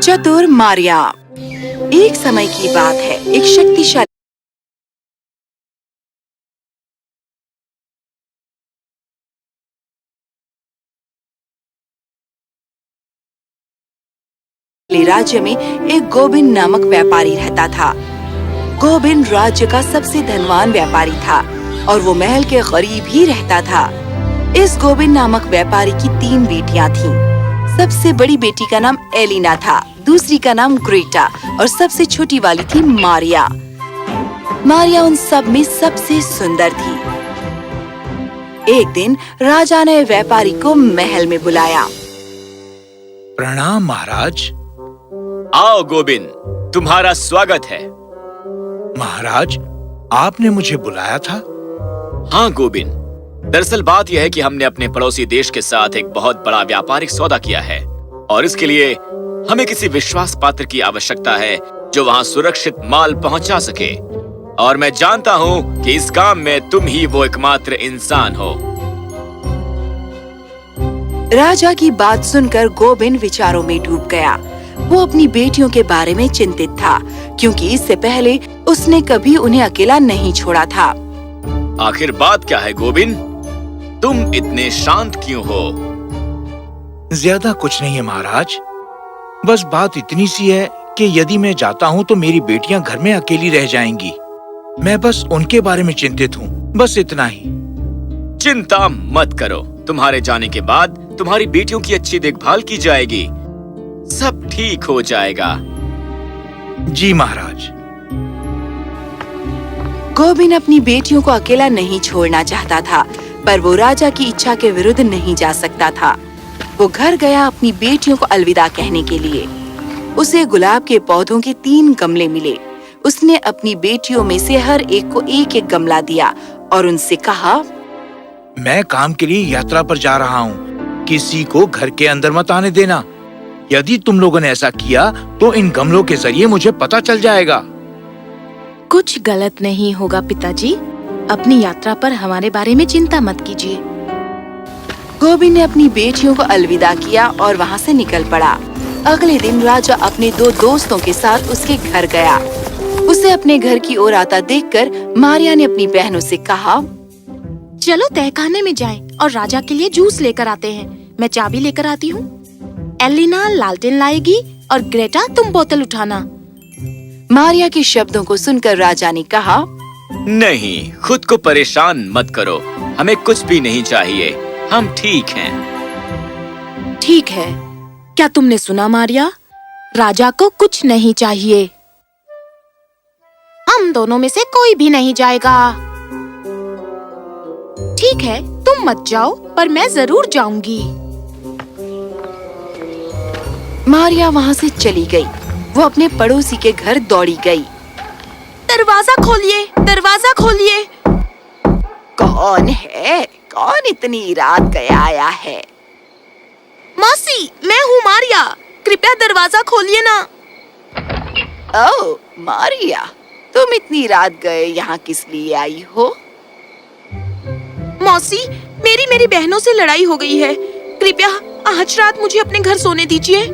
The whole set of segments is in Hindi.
चतुर मारिया। एक समय की बात है, एक शक्तिशाली राज्य में एक गोबिन नामक व्यापारी रहता था। गोबिन राज्य का सबसे धनवान व्यापारी था और वो महल के करीब ही रहता था। इस गोबिन नामक व्यापारी की 3 बेटियां थीं। सबसे बड़ी बेटी का नाम एलिना था, दूसरी का नाम ग्रेटा और सबसे छोटी वाली थी मारिया। मारिया उन सब में सबसे सुंदर थी। एक दिन राजा ने व्यापारी को महल में बुलाया। प्रणाम महाराज। आओ गोबिन, तुम्हारा स्वागत है। महाराज, आपने मुझे बुलाया था? हाँ गोबिन, दरअसल बात यह है कि हमने अपने पड़ोसी देश के साथ एक बहुत बड़ा व्यापारिक सौदा किया है और इसके लिए हमें किसी विश्वास पात्र की आवश्यकता है जो वहाँ सुरक्षित माल पहुँचा सके। और मैं जानता हूँ कि इस काम में तुम ही वो एकमात्र इंसान हो। राजा की बात सुनकर गोबिन विचारों में डूब गया। वो अपनी बेटियों के बारे में चिंतित था, क्योंकि इससे पहले उसने कभी उन्हें अकेला नहीं छोड़ा था। आखिर बात क्या है गोबिन? तुम इतने शांत क्यों हो? ज्यादा कुछ नहीं है महाराज, बस बात इतनी सी है कि यदि मैं जाता हूँ तो मेरी बेटियां घर में अकेली रह जाएंगी। मैं बस उनके बारे में चिंतित हूँ, बस इतना ही। चिंता मत करो, तुम्हारे जाने के बाद तुम्हारी बेटियों की अच्छी देखभाल की जाएगी। सब ठीक हो जाएगा। जी महाराज। गोबिन अपनी बेटियों को अकेला नहीं छोड़ना चाहता था, पर वो राजा की इच्छा के विरुद्ध नहीं जा सकता था। वो घर गया अपनी बेटियों को अलविदा कहने के लिए। उसे गुलाब के पौधों के 3 गमले मिले। उसने अपनी बेटियों में से हर एक को एक-एक गमला दिया और उनसे कहा, मैं काम के लिए यात्रा पर जा रहा हूँ, किसी को घर के अंदर मत आने देना। यदि तुम लोगों ने ऐसा किया तो इन गमलों के जरिए मुझे पता चल जाएगा। कुछ गलत नहीं होगा पिताजी, अपनी यात्रा पर हमारे बारे में चिंता मत कीजिए। गोबिन ने अपनी बेटियों को अलविदा किया और वहाँ से निकल पड़ा। अगले दिन राजा अपने 2 दोस्तों के साथ उसके घर गया। उसे अपने घर की ओर आता देखकर मारिया ने अपनी बहनों से कहा, चलो तहखाने में जाएं और राजा के लिए जूस लेकर आते हैं। मैं चाबी लेकर आती हूँ। एलिना लालटेन लाएगी और ग्रेटा तुम बोतल उठाना। मारिया के शब्दों को सुनकर राजा ने कहा, नहीं, खुद को परेशान मत करो, हमें कुछ भी नहीं चाहिए, हम ठीक हैं। ठीक है, क्या तुमने सुना मारिया? राजा को कुछ नहीं चाहिए। हम दोनों में से कोई भी नहीं जाएगा। ठीक है, तुम मत जाओ, पर मैं जरूर जाऊंगी। मारिया वहाँ से चली गई। वो अपने पड़ोसी के घर दौड़ी गई। दरवाजा खोलिए, दरवाजा खोलिए। कौन है? कौन इतनी रात गया आया है? मौसी, मैं हूँ मारिया, कृपया दरवाजा खोलिए ना। ओह मारिया, तुम इतनी रात गए यहाँ किस लिए आई हो? मौसी, मेरी बहनों से लड़ाई हो गई है। कृपया आज रात मुझे अपने घर सोने दीजिए।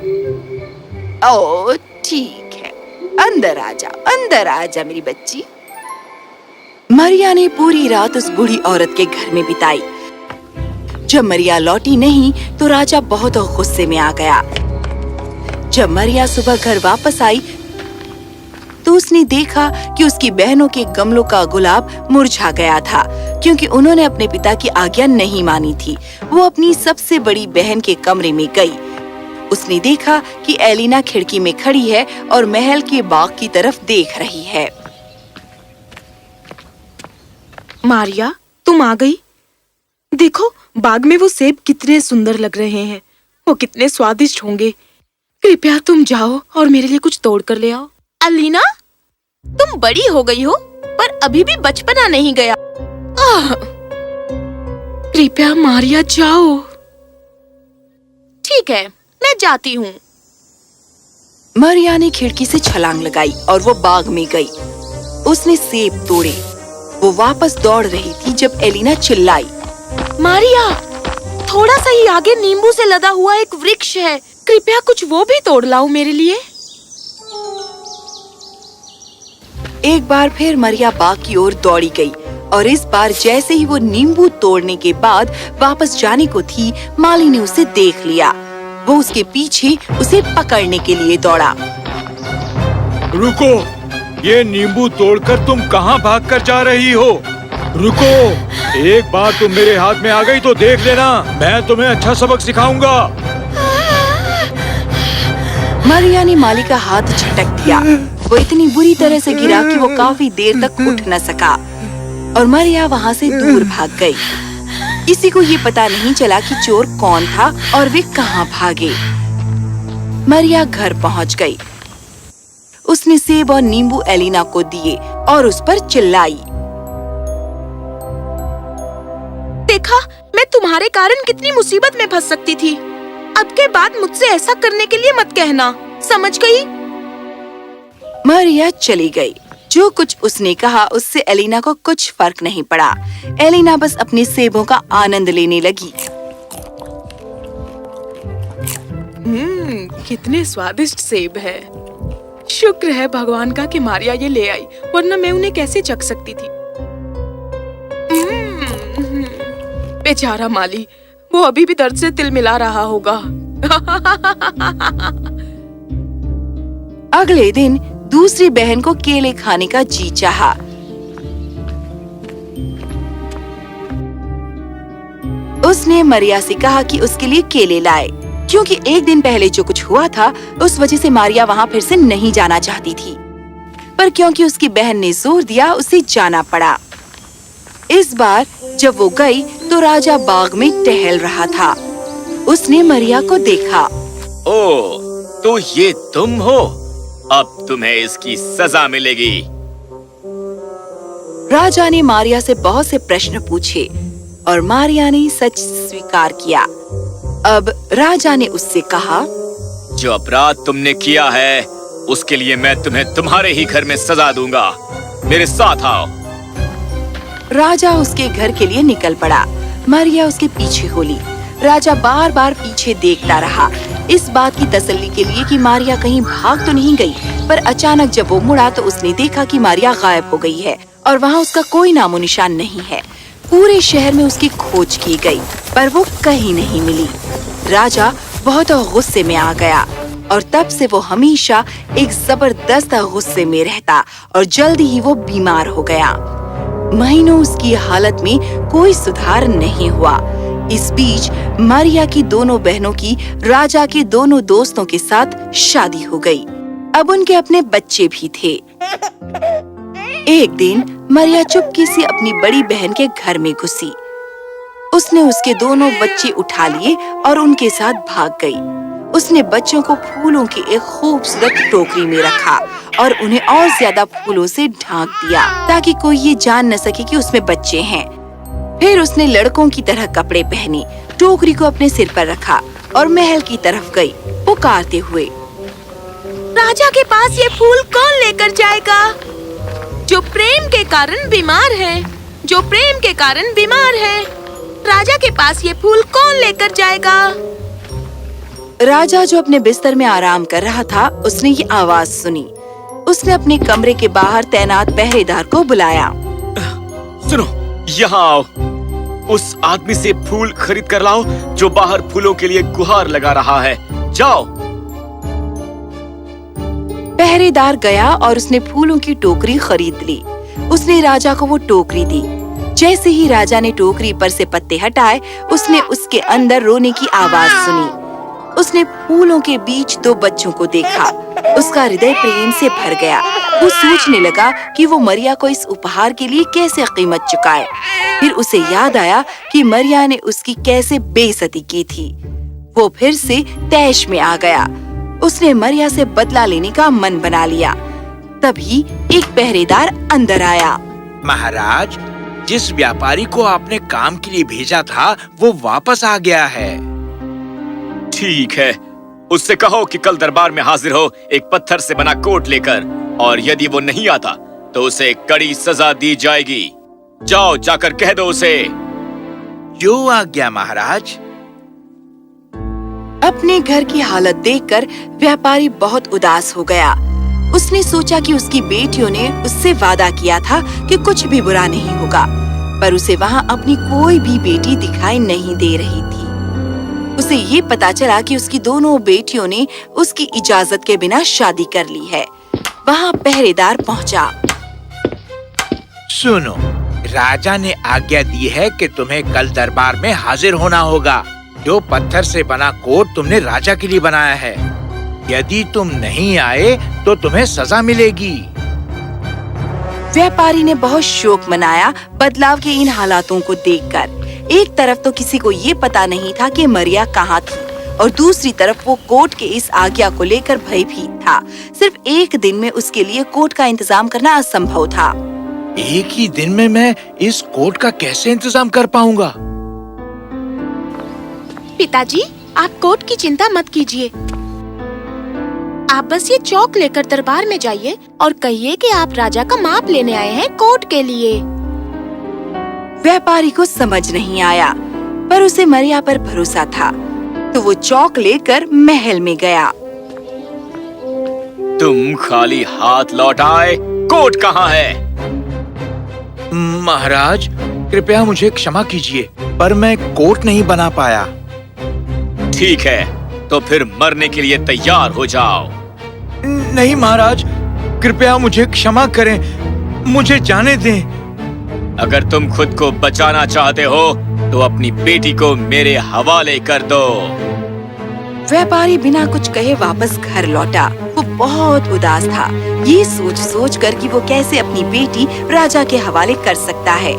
ओह ठीक है, अंदर आ जा मेरी बच्ची। मारिया ने पूरी रात उस बूढ़ी औरत के घर में बिताई। जब मारिया लौटी नहीं तो राजा बहुत गुस्से में आ गया। जब मारिया सुबह घर वापस आई तो उसने देखा कि उसकी बहनों के गमलों का गुलाब मुरझा गया था, क्योंकि उन्होंने अपने पिता की आज्ञा नहीं मानी थी। वो अपनी सबसे बड़ी बहन के कमरे में गई। उसने देखा कि एलिना खिड़की में खड़ी है और महल के बाग की तरफ देख रही है। मारिया, तुम आ गई। देखो, बाग में वो सेब कितने सुंदर लग रहे हैं। वो कितने स्वादिष्ट होंगे। कृपया तुम जाओ और मेरे लिए कुछ तोड़ कर ले आओ। एलिना, तुम बड़ी हो गई हो, पर अभी भी बचपना नहीं गया। कृपया मारिया जाओ। ठीक है, मैं जाती हूँ। मारिया ने खिड़की से छलांग लगाई और वो बाग में गई। उसने सेब तोड़े। वो वापस दौड़ रही थी जब एलिना चिल्लाई, मारिया, थोड़ा सा ही आगे नींबू से लदा हुआ एक वृक्ष है, कृपया कुछ वो भी तोड़ लाओ मेरे लिए। एक बार फिर मरिया बाग की ओर दौड़ी गई और इस बार जैसे ही वो नींबू तोड़ने के बाद वापस जाने को थी, माली ने उसे देख लिया। वो उसके पीछे उसे पकड़ने के लिए दौड़ा। रुको, ये नींबू तोड़कर तुम कहाँ भागकर जा रही हो? रुको, एक बार तुम मेरे हाथ में आ गई तो देख लेना, मैं तुम्हें अच्छा सबक सिखाऊंगा। मरिया ने माली का हाथ झटक दिया। वो इतनी बुरी तरह से गिरा कि वो काफी देर तक उठ न सका और मरिया वहाँ से दूर भाग गई। किसी को ये पता नहीं चला कि चोर कौन था और वे कहाँ भागे। मरिया घर पहुँच गई। उसने सेब और नींबू एलिना को दिए और उस पर चिल्लाई, देखा, मैं तुम्हारे कारण कितनी मुसीबत में फंस सकती थी। अब के बाद मुझसे ऐसा करने के लिए मत कहना, समझ गई? मरिया चली गई। जो कुछ उसने कहा उससे एलिना को कुछ फर्क नहीं पड़ा। एलिना बस अपने सेबों का आनंद लेने लगी। कितने स्वादिष्ट सेब है। शुक्र है भगवान का कि मारिया ये ले आई, वरना मैं उन्हें कैसे चख सकती थी। बेचारा माली, वो अभी भी दर्द से तिलमिला रहा होगा। अगले दिन दूसरी बहन को केले खाने का जी चाहा। उसने मरिया से कहा कि उसके लिए केले लाए, क्योंकि एक दिन पहले जो कुछ हुआ था उस वजह से मारिया वहाँ फिर से नहीं जाना चाहती थी। पर क्योंकि उसकी बहन ने जोर दिया, उसे जाना पड़ा। इस बार जब वो गई तो राजा बाग में टहल रहा था। उसने मरिया को देखा। ओह, तो ये तुम हो? अब तुम्हें इसकी सजा मिलेगी। राजा ने मारिया से बहुत से प्रश्न पूछे और मारिया ने सच स्वीकार किया। अब राजा ने उससे कहा, जो अपराध तुमने किया है उसके लिए मैं तुम्हें तुम्हारे ही घर में सजा दूंगा। मेरे साथ आओ। राजा उसके घर के लिए निकल पड़ा। मरिया उसके पीछे होली। राजा बार बार पीछे देखता रहा, इस बात की तसल्ली के लिए कि मारिया कहीं भाग तो नहीं गई। पर अचानक जब वो मुड़ा तो उसने देखा कि मारिया गायब हो गई है और वहाँ उसका कोई नामो निशान नहीं है। पूरे शहर में उसकी खोज की गई पर वो कहीं नहीं मिली। राजा बहुत गुस्से में आ गया और तब से वो हमेशा एक जबरदस्त गुस्से में रहता और जल्दी ही वो बीमार हो गया। महीनों उसकी हालत में कोई सुधार नहीं हुआ। इस बीच मारिया की दोनों बहनों की राजा के दोनों दोस्तों के साथ शादी हो गई। अब उनके अपने बच्चे भी थे। एक दिन मारिया चुपके से अपनी बड़ी बहन के घर में घुसी। उसने उसके दोनों बच्चे उठा लिए और उनके साथ भाग गई। उसने बच्चों को फूलों की एक खूबसूरत टोकरी में रखा और उन्हें और ज्यादा फूलों से ढांक दिया ताकि कोई ये जान न सके कि उसमें बच्चे हैं। फिर उसने लड़कों की तरह कपड़े पहने, टोकरी को अपने सिर पर रखा और महल की तरफ गई, पुकारते हुए, राजा के पास ये फूल कौन लेकर जाएगा? जो प्रेम के कारण बीमार है, जो प्रेम के कारण बीमार है, राजा के पास ये फूल कौन लेकर जाएगा? राजा जो अपने बिस्तर में आराम कर रहा था, उसने ये आवाज सुनी। उसने अपने कमरे के बाहर तैनात पहरेदार को बुलाया। सुनो, यहाँ आओ। उस आदमी से फूल खरीद कर लाओ जो बाहर फूलों के लिए गुहार लगा रहा है। जाओ। पहरेदार गया और उसने फूलों की टोकरी खरीद ली। उसने राजा को वो टोकरी दी। जैसे ही राजा ने टोकरी पर से पत्ते हटाए, उसने उसके अंदर रोने की आवाज सुनी। उसने फूलों के बीच दो बच्चों को देखा। उसका हृदय प्रेम से भर गया। वो सोचने लगा कि वो मरिया को इस उपहार के लिए कैसे कीमत चुकाए। फिर उसे याद आया कि मरिया ने उसकी कैसे बेइज्जती की थी। वो फिर से तैश में आ गया। उसने मरिया से बदला लेने का मन बना लिया। तभी एक पहरेदार अंदर आया। महाराज, जिस व्यापारी को आपने काम के लिए भेजा था वो वापस आ गया है। ठीक है, उससे कहो कि कल दरबार में हाजिर हो एक पत्थर से बना कोट लेकर, और यदि वो नहीं आता तो उसे कड़ी सजा दी जाएगी। जाओ, जाकर कह दो उसे। जो आज्ञा महाराज। अपने घर की हालत देखकर व्यापारी बहुत उदास हो गया। उसने सोचा कि उसकी बेटियों ने उससे वादा किया था कि कुछ भी बुरा नहीं होगा, पर उसे वहाँ अपनी कोई भी बेटी दिखाई नहीं दे रही थी। उसे ये पता चला कि उसकी दोनों बेटियों ने उसकी इजाजत के बिना शादी कर ली है। वहाँ पहरेदार पहुँचा। सुनो, राजा ने आज्ञा दी है कि तुम्हें कल दरबार में हाजिर होना होगा। जो पत्थर से बना कोट तुमने राजा के लिए बनाया है, यदि तुम नहीं आए तो तुम्हें सजा मिलेगी। व्यापारी ने बहुत शोक मनाया बदलाव के इन हालातों को देखकर। एक तरफ तो किसी को ये पता नहीं था कि मरिया कहाँ थी, और दूसरी तरफ वो कोट के इस आज्ञा को लेकर भयभीत था। सिर्फ एक दिन में उसके लिए कोट का इंतजाम करना असंभव था। एक ही दिन में मैं इस कोट का कैसे इंतजाम कर पाऊंगा? पिताजी, आप कोट की चिंता मत कीजिए। आप बस ये चौक लेकर दरबार में जाइए और कहिए कि आप राजा का माप लेने आए हैं कोट के लिए। व्यापारी को समझ नहीं आया, पर उसे मरिया पर भरोसा था, तो वो चौक लेकर महल में गया। तुम खाली हाथ लौट आए, कोट कहाँ है? महाराज, कृपया मुझे क्षमा कीजिए, पर मैं कोट नहीं बना पाया। ठीक है, तो फिर मरने के लिए तैयार हो जाओ। नहीं महाराज, कृपया मुझे क्षमा करें, मुझे जाने दें। अगर तुम खुद को बचाना चाहते हो तो अपनी बेटी को मेरे हवाले कर दो। व्यापारी बिना कुछ कहे वापस घर लौटा। वो बहुत उदास था, ये सोच कर कि वो कैसे अपनी बेटी राजा के हवाले कर सकता है।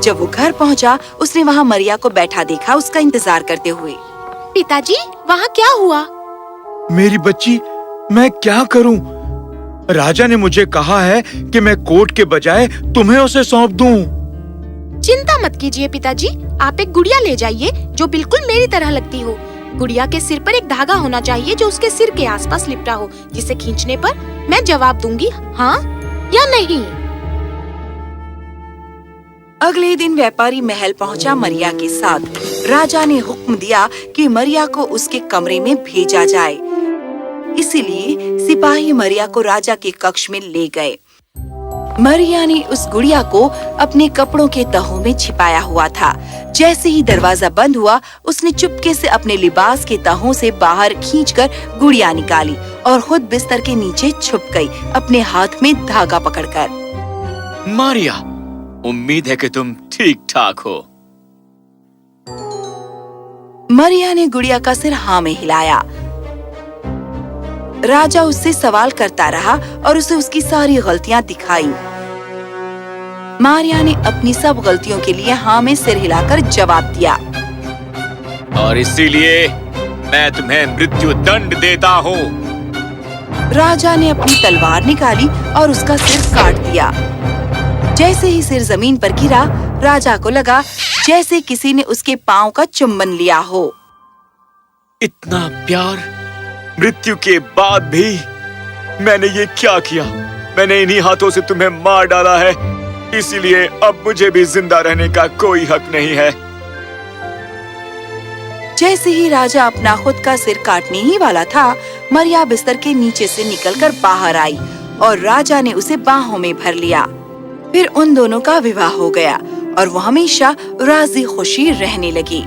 जब वो घर पहुंचा, उसने वहाँ मरिया को बैठा देखा, उसका इंतजार करते हुए। पिताजी, वहाँ क्या हुआ? मेरी बच्ची, मैं क्या करूं? राजा ने मुझे कहा है कि मैं कोट के बजाय तुम्हें उसे सौंप दूं। चिंता मत कीजिए पिताजी, आप एक गुड़िया ले जाइए जो बिल्कुल मेरी तरह लगती हो। गुड़िया के सिर पर एक धागा होना चाहिए जो उसके सिर के आसपास लिपटा हो, जिसे खींचने पर मैं जवाब दूंगी हाँ या नहीं। अगले दिन व्यापारी महल पहुंचा मरिया के साथ। राजा ने हुक्म दिया कि मरिया को उसके कमरे में भेजा जाए। इसीलिए सिपाही मरिया को राजा के कक्ष में ले गए। मरिया ने उस गुड़िया को अपने कपड़ों के तहों में छिपाया हुआ था। जैसे ही दरवाजा बंद हुआ, उसने चुपके से अपने लिबास के तहों से बाहर खींचकर गुड़िया निकाली और खुद बिस्तर के नीचे छुप गई, अपने हाथ में धागा पकड़कर। मारिया, उम्मीद है कि तुम ठीक ठाक हो। मरिया ने गुड़िया का सिर हाँ में हिलाया। राजा उससे सवाल करता रहा और उसे उसकी सारी गलतियां दिखाई। मारिया ने अपनी सब गलतियों के लिए हाँ में सिर हिलाकर जवाब दिया। और इसीलिए मैं तुम्हें मृत्यु दंड देता हूँ। राजा ने अपनी तलवार निकाली और उसका सिर काट दिया। जैसे ही सिर जमीन पर गिरा, राजा को लगा जैसे किसी ने उसके पांव का चुम्बन लिया हो। इतना प्यार मृत्यु के बाद भी मैंने ये क्या किया? मैंने इन्हीं हाथों से तुम्हें मार डाला है, इसीलिए अब मुझे भी जिंदा रहने का कोई हक नहीं है। जैसे ही राजा अपना खुद का सिर काटने ही वाला था, मरिया बिस्तर के नीचे से निकलकर बाहर आई और राजा ने उसे बाहों में भर लिया। फिर उन दोनों का विवाह हो गया और वो हमेशा राजी खुशी रहने लगी।